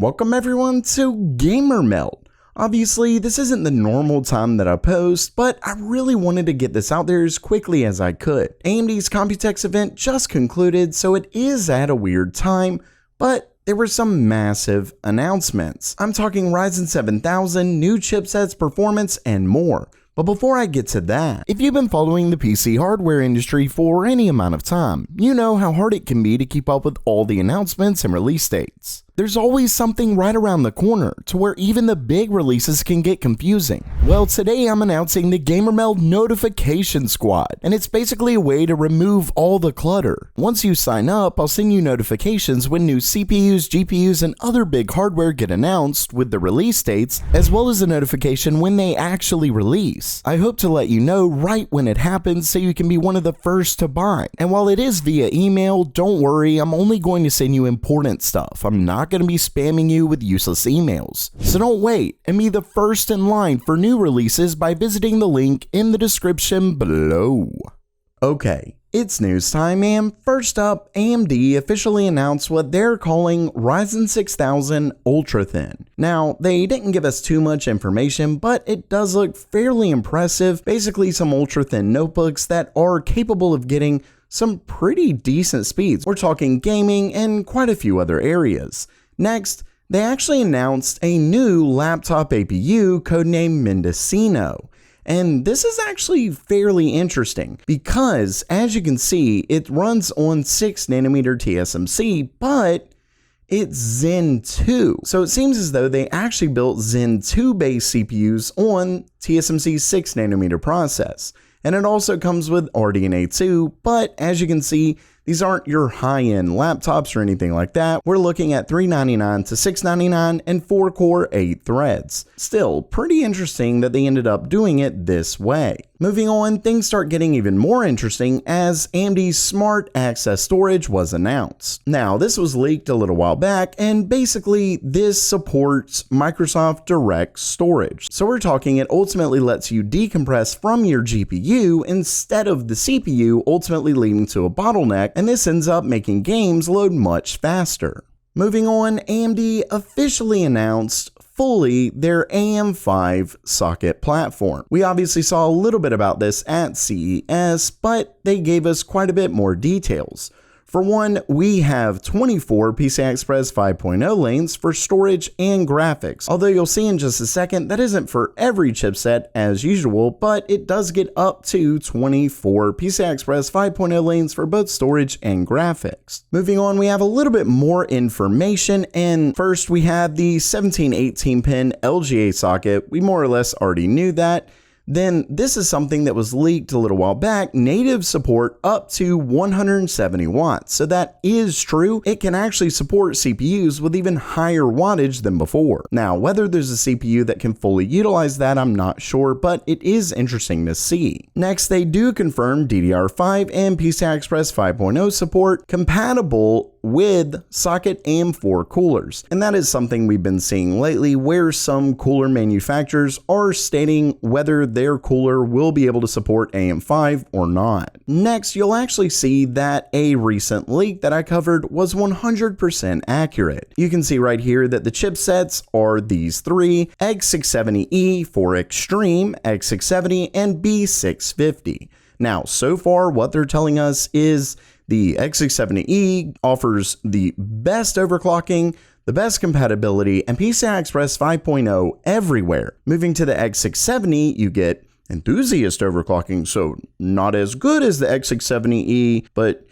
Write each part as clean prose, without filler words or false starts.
Welcome everyone to Gamer Melt. Obviously, this isn't the normal time that I post, but I really wanted to get this out there as quickly as I could. AMD's Computex event just concluded, so it is at a weird time, but there were some massive announcements. I'm talking Ryzen 7000, new chipsets, performance, and more. But before I get to that, if you've been following the PC hardware industry for any amount of time, you know how hard it can be to keep up with all the announcements and release dates. There's always something right around the corner to where even the big releases can get confusing. Well, today I'm announcing the GamerMeld Notification Squad, and it's basically a way to remove all the clutter. Once you sign up, I'll send you notifications when new CPUs, GPUs, and other big hardware get announced with the release dates, as well as a notification when they actually release. I hope to let you know right when it happens so you can be one of the first to buy. And while it is via email, don't worry, I'm only going to send you important stuff. I'm not going to be spamming you with useless emails. So don't wait and be the first in line for new releases by visiting the link in the description below. Okay, it's news time, and first up, AMD officially announced what they're calling Ryzen 6000 Ultra Thin. Now, they didn't give us too much information, but it does look fairly impressive. Basically, some ultra thin notebooks that are capable of getting some pretty decent speeds. We're talking gaming and quite a few other areas. Next, they actually announced a new laptop APU codenamed Mendocino. And this is actually fairly interesting because, as you can see, it runs on 6nm TSMC, but it's Zen 2. So it seems as though they actually built Zen 2 based CPUs on TSMC's 6nm process. And it also comes with RDNA 2, but as you can see, these aren't your high-end laptops or anything like that. We're looking at $399 to $699 and 4-core 8 threads. Still, pretty interesting that they ended up doing it this way. Moving on, things start getting even more interesting as AMD's Smart Access Storage was announced. Now, this was leaked a little while back, and basically this supports Microsoft Direct Storage. So we're talking it ultimately lets you decompress from your GPU instead of the CPU, ultimately leading to a bottleneck, and this ends up making games load much faster. Moving on, AMD officially announced fully their AM5 socket platform. We obviously saw a little bit about this at CES, but they gave us quite a bit more details. For one, we have 24 PCI Express 5.0 lanes for storage and graphics. Although you'll see in just a second, that isn't for every chipset as usual, but it does get up to 24 PCI Express 5.0 lanes for both storage and graphics. Moving on, we have a little bit more information, and first we have the 17-18 pin LGA socket. We more or less already knew that. Then this is something that was leaked a little while back, native support up to 170 watts. So that is true. It can actually support CPUs with even higher wattage than before. Now, whether there's a CPU that can fully utilize that, I'm not sure, but it is interesting to see. Next, they do confirm DDR5 and PCI Express 5.0 support compatible with socket AM4 coolers. And that is something we've been seeing lately where some cooler manufacturers are stating whether their cooler will be able to support AM5 or not. Next, you'll actually see that a recent leak that I covered was 100% accurate. You can see right here that the chipsets are these three: X670E for Extreme, X670, and B650. Now, so far what they're telling us is the X670E offers the best overclocking, the best compatibility, and PCI Express 5.0 everywhere. Moving to the X670, you get enthusiast overclocking, so not as good as the X670E, but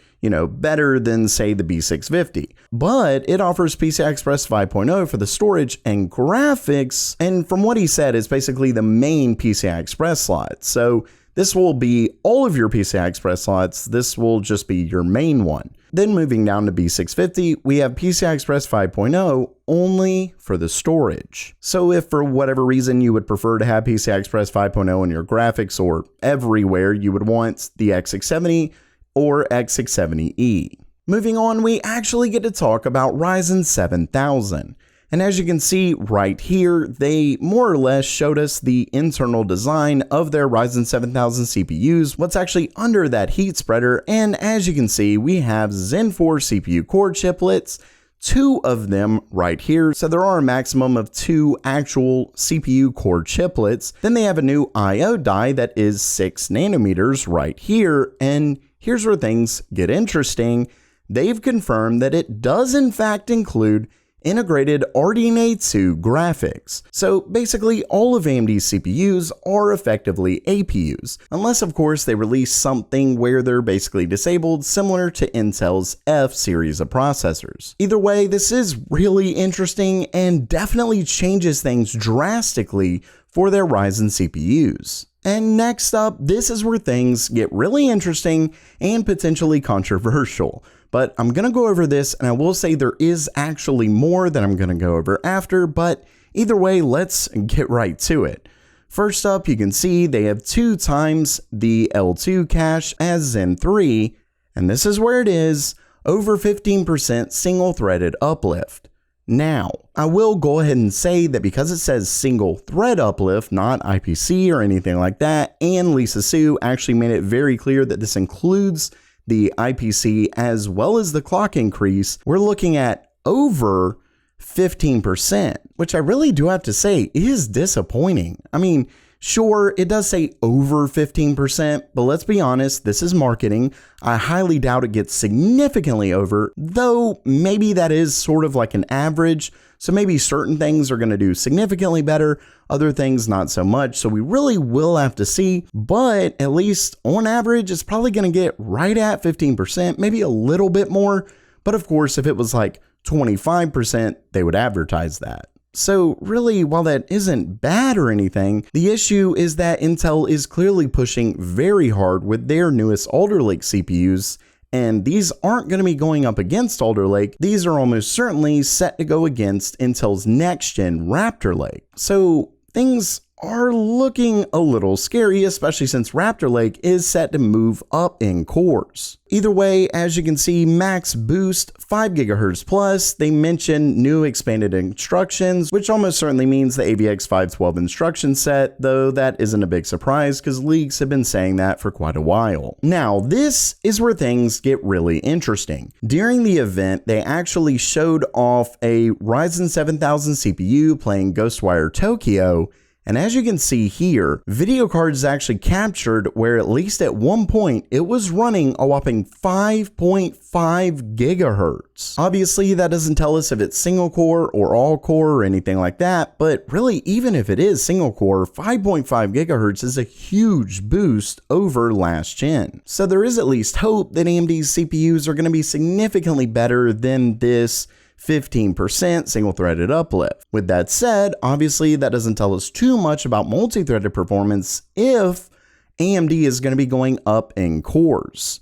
better than, say, the B650. But it offers PCI Express 5.0 for the storage and graphics, and from what he said, is basically the main PCI Express slot. So this will be all of your PCI Express slots. This will just be your main one. Then moving down to B650, we have PCI Express 5.0 only for the storage. So if for whatever reason you would prefer to have PCI Express 5.0 in your graphics or everywhere, you would want the X670 or X670E. Moving on, we actually get to talk about Ryzen 7000. And as you can see right here, they more or less showed us the internal design of their Ryzen 7000 CPUs, what's actually under that heat spreader. And as you can see, we have Zen 4 CPU core chiplets, 2 of them right here. So there are a maximum of 2 actual CPU core chiplets. Then they have a new I/O die that is 6 nanometers right here. And here's where things get interesting. They've confirmed that it does in fact include integrated RDNA 2 graphics. So basically all of AMD's CPUs are effectively APUs, unless of course they release something where they're basically disabled, similar to Intel's F series of processors. Either way, this is really interesting and definitely changes things drastically for their Ryzen CPUs. And next up, this is where things get really interesting and potentially controversial. But I'm going to go over this, and I will say there is actually more that I'm going to go over after, but either way, let's get right to it. First up, you can see they have 2 times the L2 cache as Zen 3, and this is where it is, over 15% single-threaded uplift. Now, I will go ahead and say that because it says single thread uplift, not IPC or anything like that, and Lisa Su actually made it very clear that this includes the IPC as well as the clock increase, we're looking at over 15%, which I really do have to say is disappointing. I mean, sure, it does say over 15%, but let's be honest, this is marketing. I highly doubt it gets significantly over, though maybe that is sort of like an average. So maybe certain things are going to do significantly better, other things not so much. So we really will have to see, but at least on average, it's probably going to get right at 15%, maybe a little bit more. But of course, if it was like 25%, they would advertise that. So really, while that isn't bad or anything, the issue is that Intel is clearly pushing very hard with their newest Alder Lake CPUs, and these aren't going to be going up against Alder Lake. These are almost certainly set to go against Intel's next-gen Raptor Lake. So things are looking a little scary, especially since Raptor Lake is set to move up in cores. Either way, as you can see, max boost 5 GHz plus. They mention new expanded instructions, which almost certainly means the AVX 512 instruction set, though that isn't a big surprise because leaks have been saying that for quite a while. Now, this is where things get really interesting. During the event, they actually showed off a Ryzen 7000 CPU playing Ghostwire Tokyo. And as you can see here, video cards actually captured where at least at one point it was running a whopping 5.5 gigahertz. Obviously that doesn't tell us if it's single core or all core or anything like that, but really even if it is single core, 5.5 gigahertz is a huge boost over last gen. So there is at least hope that AMD's CPUs are going to be significantly better than this 15% single-threaded uplift. With that said, obviously that doesn't tell us too much about multi-threaded performance if AMD is going to be going up in cores.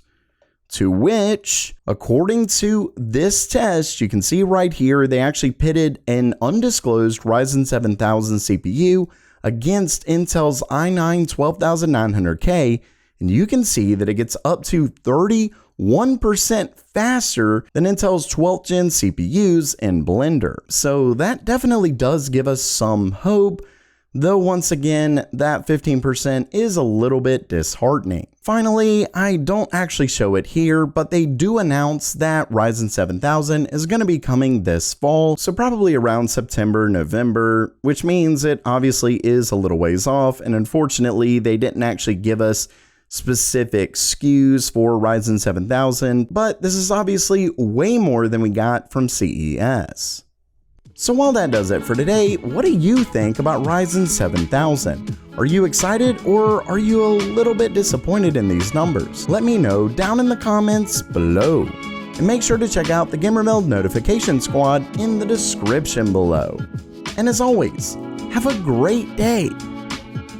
To which, according to this test, you can see right here, they actually pitted an undisclosed Ryzen 7000 CPU against Intel's i9 12900K, and you can see that it gets up to 31% faster than Intel's 12th gen CPUs in Blender. So that definitely does give us some hope, though once again, that 15% is a little bit disheartening. Finally, I don't actually show it here, but they do announce that Ryzen 7000 is going to be coming this fall, so probably around September, November, which means it obviously is a little ways off, and unfortunately, they didn't actually give us specific SKUs for Ryzen 7000, but this is obviously way more than we got from CES. So while that does it for today, what do you think about Ryzen 7000? Are you excited or are you a little bit disappointed in these numbers? Let me know down in the comments below. And make sure to check out the GamerMeld notification squad in the description below. And as always, have a great day.